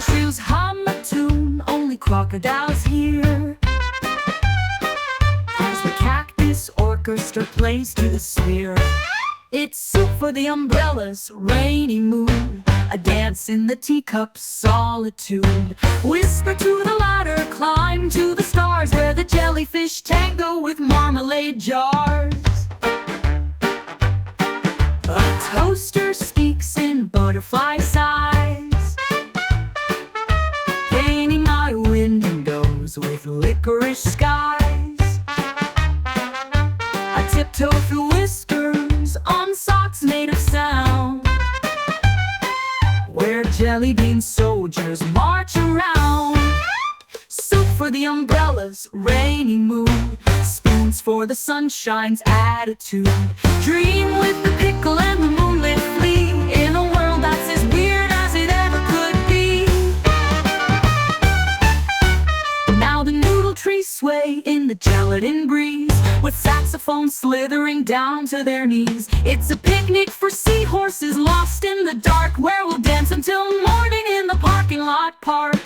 mushrooms hum a tune only crocodiles hear, as the cactus orchestra plays to the sphere. It's soup for the umbrellas, rainy mood, a dance in the teacup, solitude. Whisper to the ladder, climb to the stars, where the jellyfish tango with marmalade jars. A toaster speaks in butterfly size, painting my windows with licorice skies. I tiptoe through whiskers on socks made of sound, where jellybean soldiers march around. Soup for the umbrellas, rainy mood, spoons for the sunshine's attitude. Dream with the pickle and the moonlit flea, in a world that's as weird as it ever could be. Now the noodle trees sway in the gelatin breeze, with saxophones slithering down to their knees. It's a picnic for seahorses lost in the dark, where we'll dance until morning in the parking lot park.